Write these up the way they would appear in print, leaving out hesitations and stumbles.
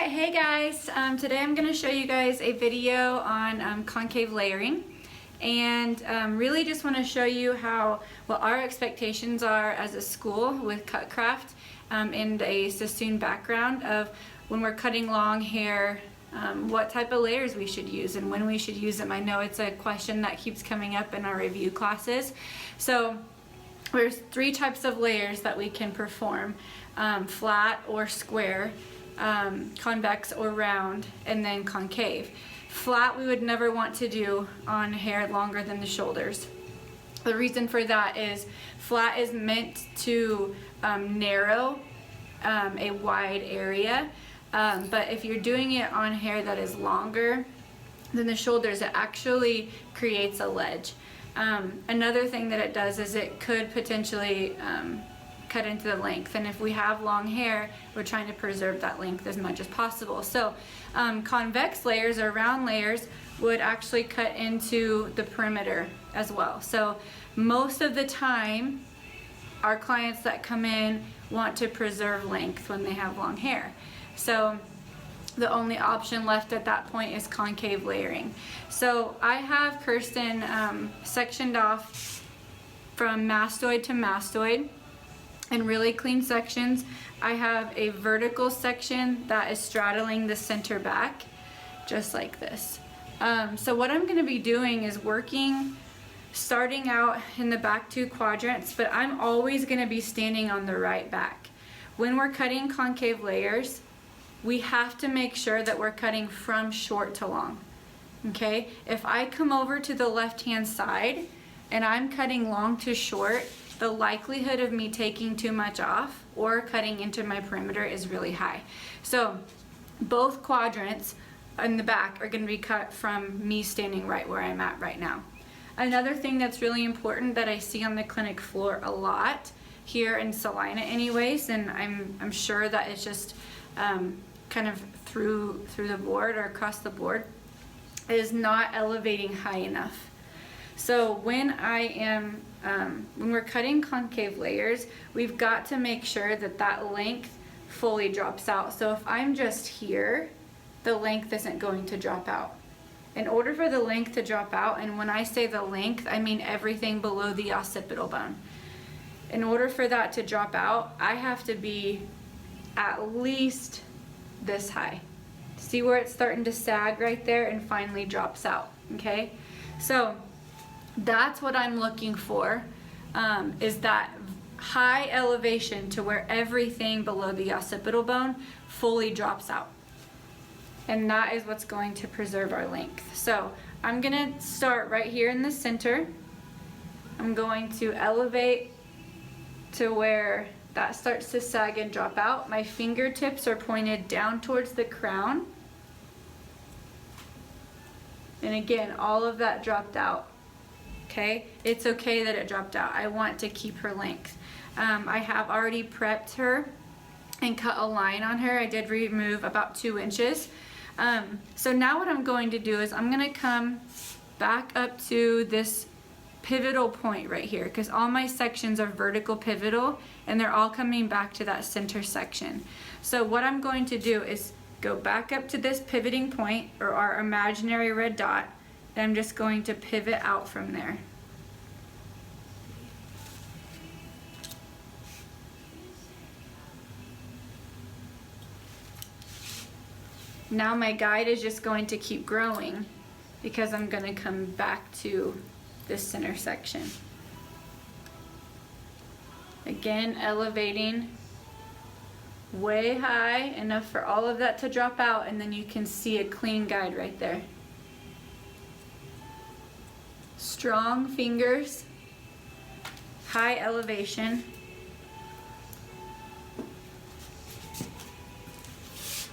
Alright, hey guys, today I'm going to show you guys a video on concave layering, and really just want to show you what our expectations are as a school with Cut Craft and a Sassoon background of when we're cutting long hair, what type of layers we should use and when we should use them. I know it's a question that keeps coming up in our review classes. So there's three types of layers that we can perform, flat or square, convex or round, and then concave. Flat we would never want to do on hair longer than the shoulders. The reason for that is flat is meant to narrow a wide area, but if you're doing it on hair that is longer than the shoulders, it actually creates a ledge. Another thing that it does is it could potentially cut into the length, and if we have long hair, we're trying to preserve that length as much as possible. So convex layers or round layers would actually cut into the perimeter as well. So most of the time our clients that come in want to preserve length when they have long hair, so the only option left at that point is concave layering. So I have Kirsten sectioned off from mastoid to mastoid in really clean sections. I have a vertical section that is straddling the center back, just like this. So what I'm going to be doing is starting out in the back two quadrants, but I'm always going to be standing on the right back. When we're cutting concave layers, we have to make sure that we're cutting from short to long. Okay? If I come over to the left-hand side and I'm cutting long to short, the likelihood of me taking too much off or cutting into my perimeter is really high. So both quadrants in the back are going to be cut from me standing right where I'm at right now. Another thing that's really important that I see on the clinic floor a lot here in Salina anyways, and I'm sure that it's just kind of through the board or across the board, is not elevating high enough. So when we're cutting concave layers, we've got to make sure that that length fully drops out. So if I'm just here, the length isn't going to drop out. In order for the length to drop out, and when I say the length, I mean everything below the occipital bone. In order for that to drop out, I have to be at least this high. See where it's starting to sag right there and finally drops out, okay? So that's what I'm looking for, is that high elevation to where everything below the occipital bone fully drops out. And that is what's going to preserve our length. So I'm gonna start right here in the center. I'm going to elevate to where that starts to sag and drop out. My fingertips are pointed down towards the crown. And again, all of that dropped out. Okay, it's okay that it dropped out. I want to keep her length. I have already prepped her and cut a line on her. I did remove about 2 inches. So now what I'm going to do is I'm going to come back up to this pivotal point right here, because all my sections are vertical pivotal and they're all coming back to that center section. So what I'm going to do is go back up to this pivoting point, or our imaginary red dot, and I'm just going to pivot out from there. Now my guide is just going to keep growing because I'm going to come back to this center section. Again, elevating way high, enough for all of that to drop out, and then you can see a clean guide right there. Strong fingers, high elevation.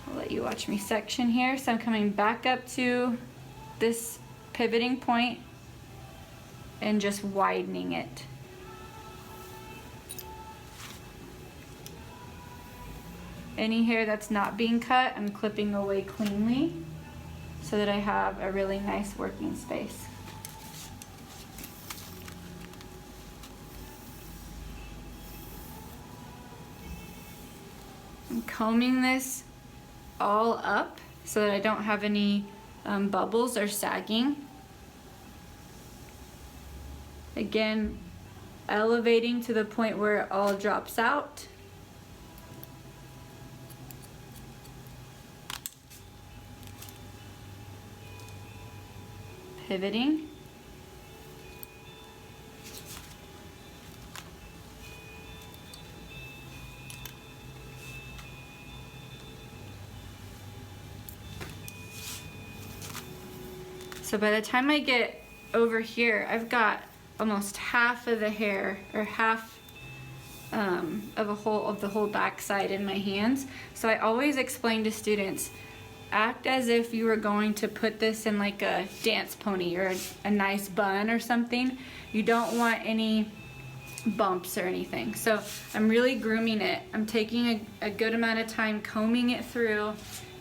I'll let you watch me section here. So I'm coming back up to this pivoting point and just widening it. Any hair that's not being cut, I'm clipping away cleanly so that I have a really nice working space. I'm combing this all up so that I don't have any bubbles or sagging. Again, elevating to the point where it all drops out. Pivoting. So by the time I get over here, I've got almost half of the hair, or half of the whole back side in my hands. So I always explain to students, act as if you were going to put this in like a dance pony or a nice bun or something. You don't want any bumps or anything. So I'm really grooming it. I'm taking a good amount of time combing it through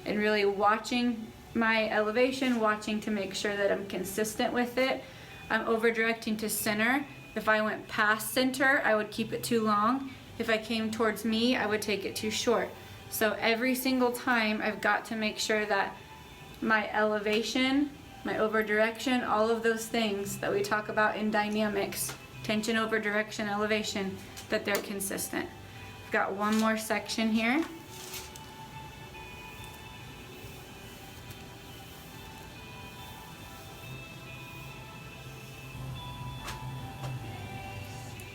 and really watching my elevation, watching to make sure that I'm consistent with it. I'm over directing to center. If I went past center, I would keep it too long. If I came towards me, I would take it too short. So every single time I've got to make sure that my elevation, my over direction, all of those things that we talk about in dynamics, tension, over direction, elevation, that they're consistent. I've got one more section here.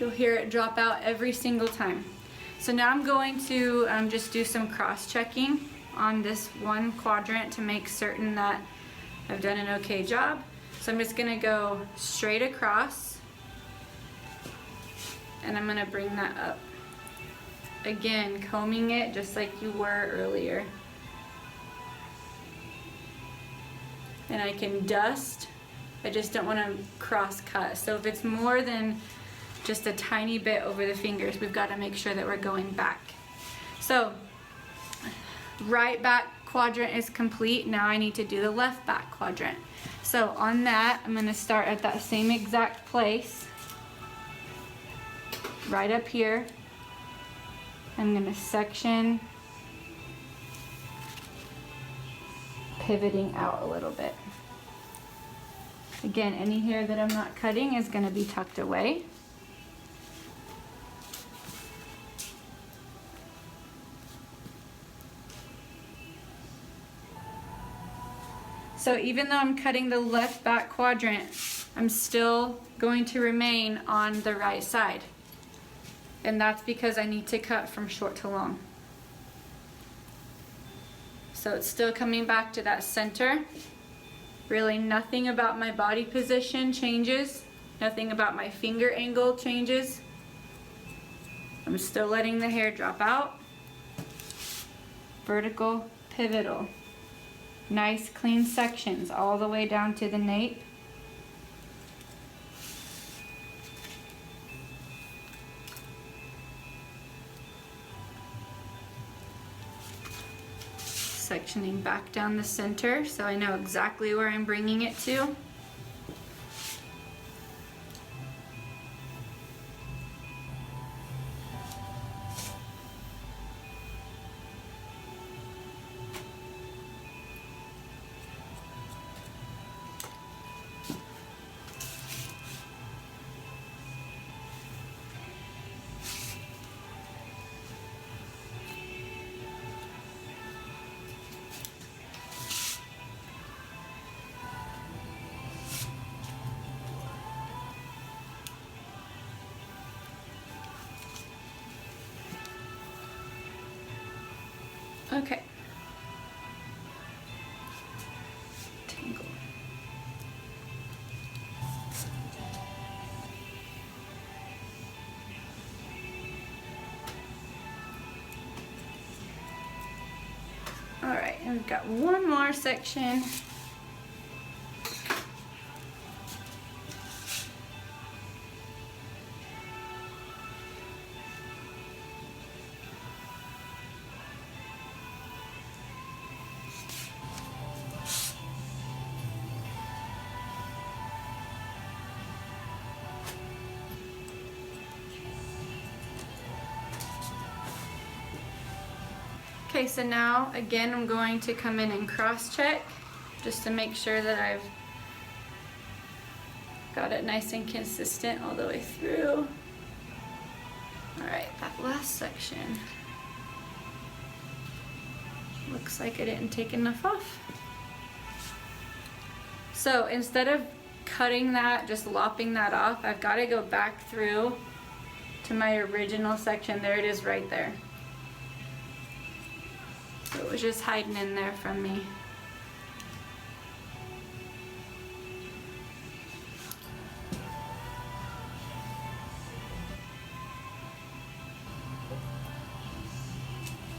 You'll hear it drop out every single time. So now I'm going to just do some cross-checking on this one quadrant to make certain that I've done an okay job. So I'm just gonna go straight across, and I'm gonna bring that up. Again, combing it just like you were earlier. And I can dust, I just don't wanna cross-cut. So if it's more than just a tiny bit over the fingers, we've got to make sure that we're going back. So right back quadrant is complete. Now I need to do the left back quadrant. So on that, I'm going to start at that same exact place, right up here. I'm going to section, pivoting out a little bit. Again, any hair that I'm not cutting is going to be tucked away. So even though I'm cutting the left back quadrant, I'm still going to remain on the right side. And that's because I need to cut from short to long. So it's still coming back to that center. Really nothing about my body position changes. Nothing about my finger angle changes. I'm still letting the hair drop out. Vertical, pivotal. Nice clean sections all the way down to the nape. Sectioning back down the center so I know exactly where I'm bringing it to. Okay. Tangle. All right, and we've got one more section. Okay, so now again I'm going to come in and cross-check just to make sure that I've got it nice and consistent all the way through. Alright, that last section looks like I didn't take enough off. So instead of cutting that, just lopping that off, I've got to go back through to my original section. There it is right there. So it was just hiding in there from me.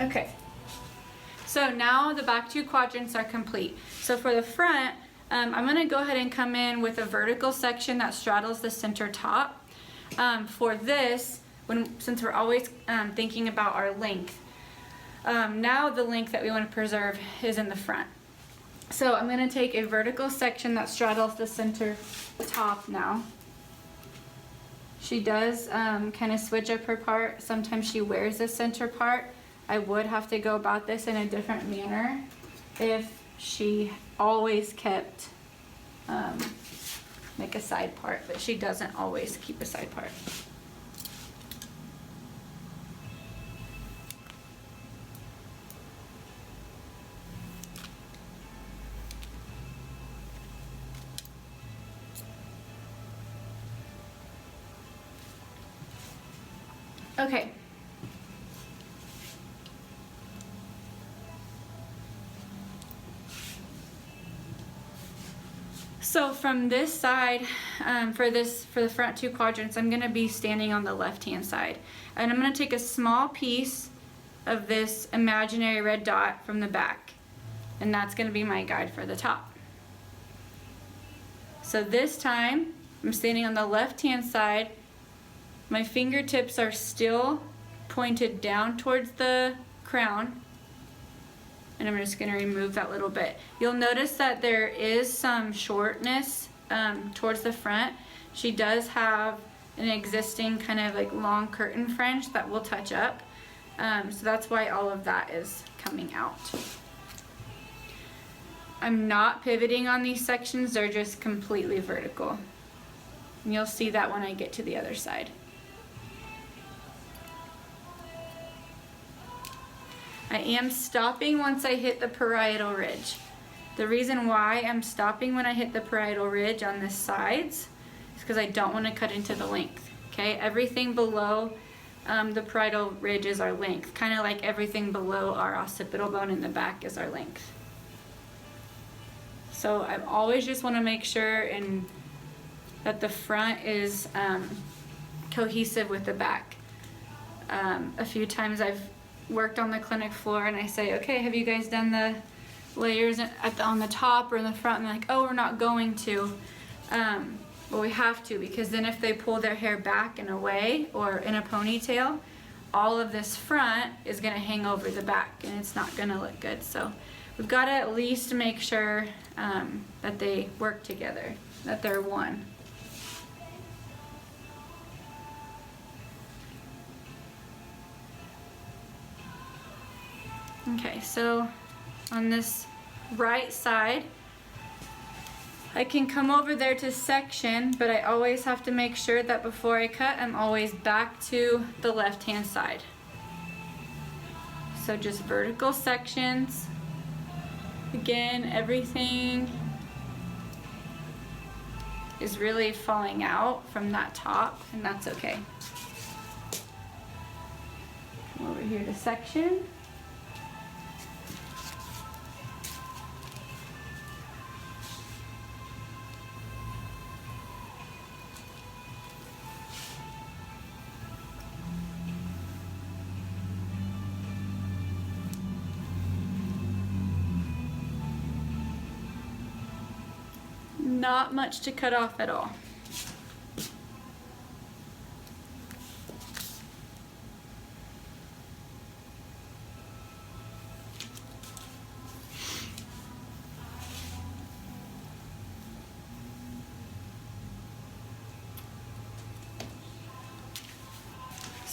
Okay, so now the back two quadrants are complete. So for the front, I'm going to go ahead and come in with a vertical section that straddles the center top. For this, since we're always thinking about our length, now the length that we want to preserve is in the front. So I'm going to take a vertical section that straddles the center top now. She does kind of switch up her part. Sometimes she wears the center part. I would have to go about this in a different manner if she always kept like a side part, but she doesn't always keep a side part. Okay. So from this side, for the front two quadrants, I'm going to be standing on the left-hand side. And I'm going to take a small piece of this imaginary red dot from the back. And that's going to be my guide for the top. So this time, I'm standing on the left-hand side. My fingertips are still pointed down towards the crown. And I'm just going to remove that little bit. You'll notice that there is some shortness towards the front. She does have an existing kind of like long curtain fringe that we'll touch up. So that's why all of that is coming out. I'm not pivoting on these sections, they're just completely vertical. And you'll see that when I get to the other side. I am stopping once I hit the parietal ridge. The reason why I'm stopping when I hit the parietal ridge on the sides is because I don't want to cut into the length. Okay, everything below the parietal ridge is our length, kind of like everything below our occipital bone in the back is our length. So I always just want to make sure that the front is cohesive with the back. A few times I've worked on the clinic floor and I say, okay, have you guys done the layers on the top or in the front? And they're like, oh, we're not going to. Well, we have to, because then if they pull their hair back and away or in a ponytail, all of this front is going to hang over the back and it's not going to look good. So we've got to at least make sure that they work together, that they're one. Okay, so on this right side, I can come over there to section, but I always have to make sure that before I cut, I'm always back to the left-hand side. So just vertical sections. Again, everything is really falling out from that top, and that's okay. Come over here to section. Not much to cut off at all.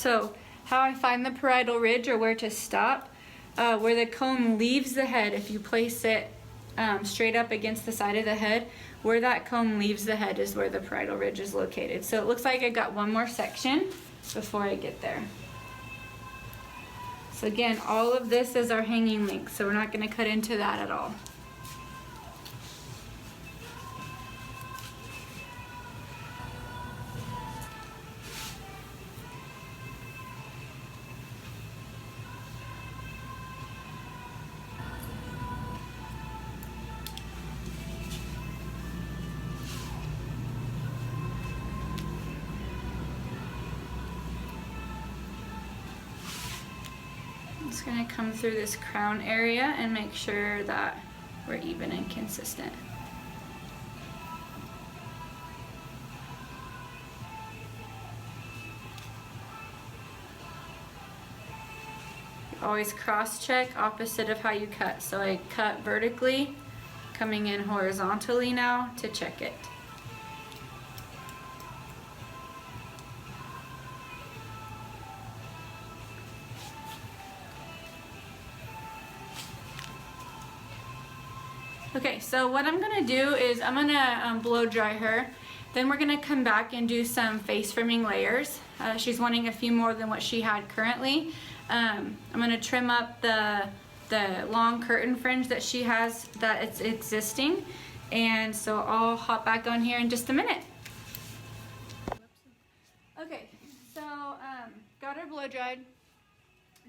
So how I find the parietal ridge or where to stop, where the comb leaves the head, if you place it straight up against the side of the head, where that comb leaves the head is where the parietal ridge is located. So it looks like I got one more section before I get there. So again, all of this is our hanging length, so we're not going to cut into that at all. Just going to come through this crown area and make sure that we're even and consistent. Always cross-check opposite of how you cut. So I cut vertically, coming in horizontally now to check it. Okay, so what I'm gonna do is I'm gonna blow dry her. Then we're gonna come back and do some face framing layers. She's wanting a few more than what she had currently. I'm gonna trim up the long curtain fringe that she has that it's existing. And so I'll hop back on here in just a minute. Okay, so got her blow dried.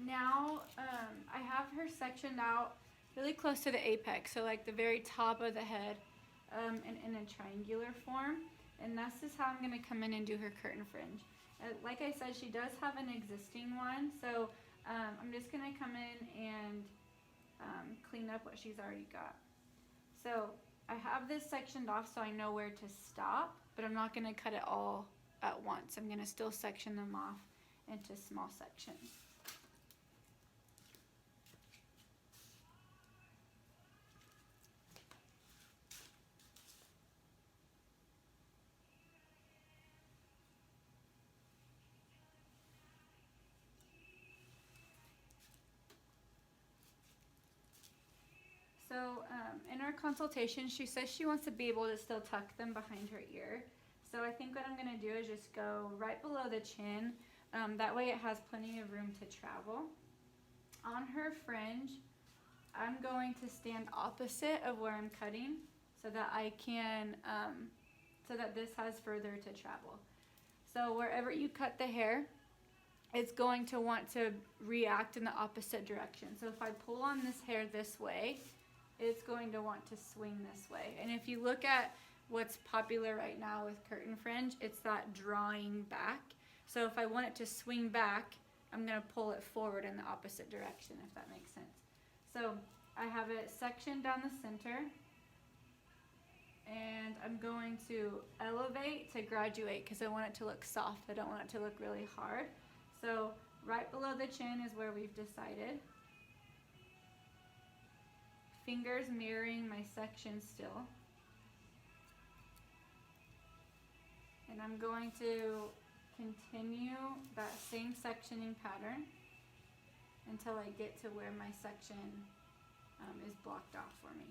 Now I have her sectioned out really close to the apex, so like the very top of the head, and in a triangular form. And this is how I'm gonna come in and do her curtain fringe. Like I said, she does have an existing one, so I'm just gonna come in and clean up what she's already got. So I have this sectioned off so I know where to stop, but I'm not gonna cut it all at once. I'm gonna still section them off into small sections. So in our consultation, she says she wants to be able to still tuck them behind her ear. So I think what I'm going to do is just go right below the chin. That way it has plenty of room to travel. On her fringe, I'm going to stand opposite of where I'm cutting so that I can, so that this has further to travel. So wherever you cut the hair, it's going to want to react in the opposite direction. So if I pull on this hair this way, it's going to want to swing this way. And if you look at what's popular right now with curtain fringe, it's that drawing back. So if I want it to swing back, I'm going to pull it forward in the opposite direction, if that makes sense. So I have it sectioned down the center, and I'm going to elevate to graduate because I want it to look soft. I don't want it to look really hard. So right below the chin is where we've decided. Fingers mirroring my section still. And I'm going to continue that same sectioning pattern until I get to where my section is blocked off for me.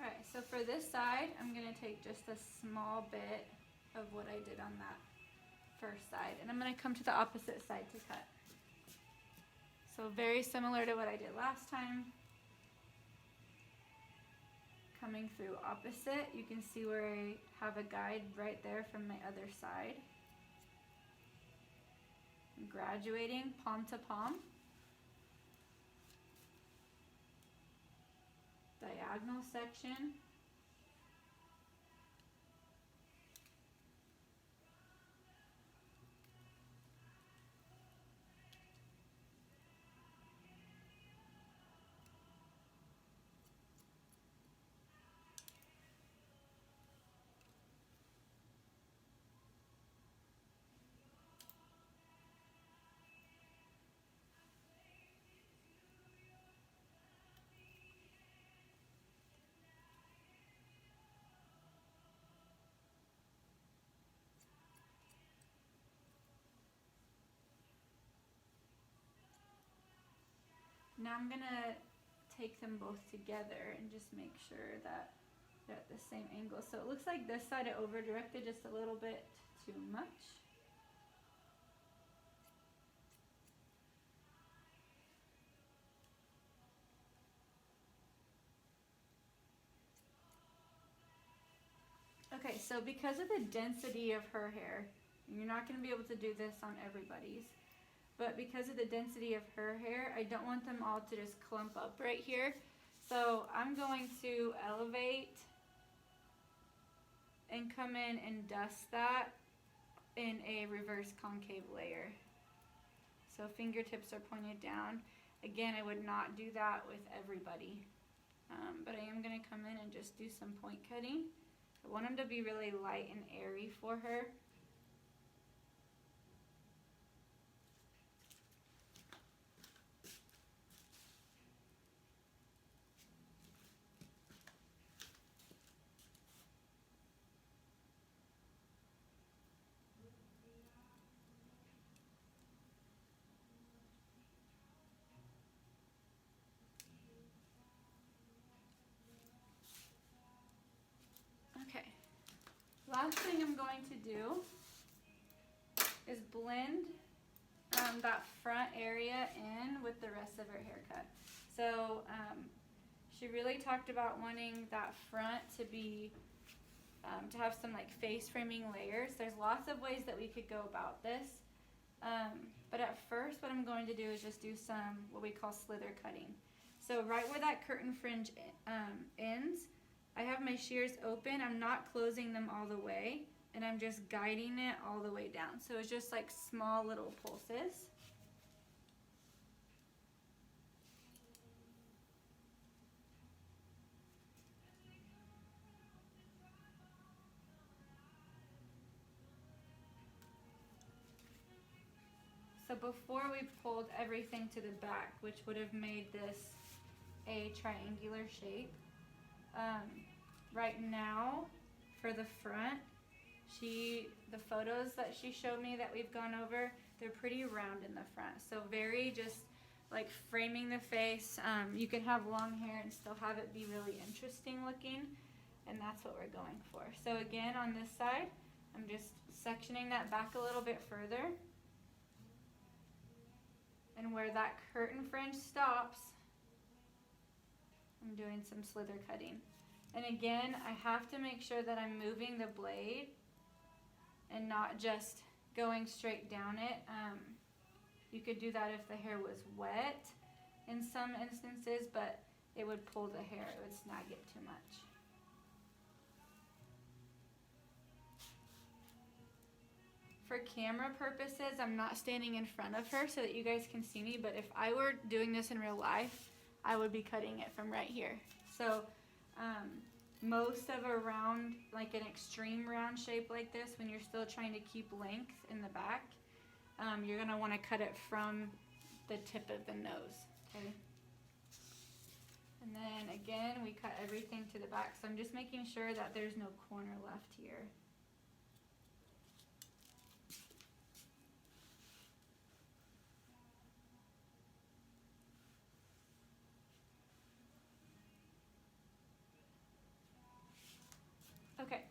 Alright, so for this side, I'm going to take just a small bit of what I did on that first side, and I'm going to come to the opposite side to cut. So very similar to what I did last time. Coming through opposite, you can see where I have a guide right there from my other side. I'm graduating palm to palm. diagonal section. Now I'm gonna take them both together and just make sure that they're at the same angle. So it looks like this side I over directed just a little bit too much. Okay, so because of the density of her hair, you're not gonna be able to do this on everybody's, but because of the density of her hair, I don't want them all to just clump up right here. So I'm going to elevate and come in and dust that in a reverse concave layer. So fingertips are pointed down. Again, I would not do that with everybody, but I am gonna come in and just do some point cutting. I want them to be really light and airy for her. Okay, last thing I'm going to do is blend that front area in with the rest of her haircut. So she really talked about wanting that front to be, to have some like face framing layers. There's lots of ways that we could go about this. But at first what I'm going to do is just do some what we call slither cutting. So right where that curtain fringe ends, I have my shears open. I'm not closing them all the way, and I'm just guiding it all the way down. So it's just like small little pulses. So before we pulled everything to the back, which would have made this a triangular shape, right now for the front, the photos that she showed me that we've gone over, they're pretty round in the front. So very just like framing the face. You can have long hair and still have it be really interesting looking, and that's what we're going for. So again, on this side, I'm just sectioning that back a little bit further. And where that curtain fringe stops, I'm doing some slither cutting. And again, I have to make sure that I'm moving the blade and not just going straight down it. You could do that if the hair was wet in some instances, but it would pull the hair, it would snag it too much. For camera purposes, I'm not standing in front of her so that you guys can see me, but if I were doing this in real life, I would be cutting it from right here. So most of a round, like an extreme round shape like this, when you're still trying to keep length in the back, you're gonna wanna cut it from the tip of the nose, okay? And then again, we cut everything to the back. So I'm just making sure that there's no corner left here. Okay,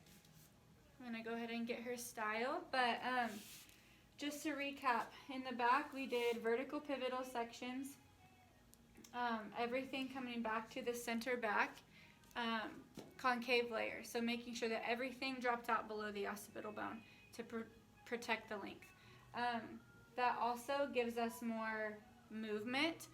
I'm gonna go ahead and get her styled, but just to recap, in the back we did vertical pivotal sections, everything coming back to the center back, concave layer, so making sure that everything dropped out below the occipital bone to protect the length. That also gives us more movement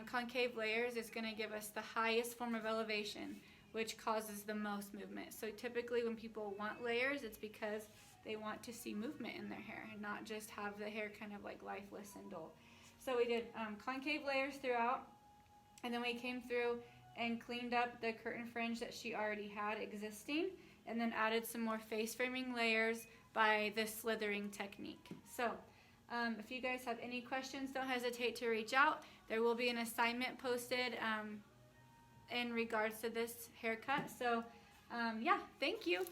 concave layers is going to give us the highest form of elevation, which causes the most movement. So typically when people want layers, it's because they want to see movement in their hair and not just have the hair kind of like lifeless and dull. So we did concave layers throughout, and then we came through and cleaned up the curtain fringe that she already had existing, and then added some more face framing layers by the slithering technique. So if you guys have any questions, don't hesitate to reach out. There will be an assignment posted in regards to this haircut. So yeah, thank you.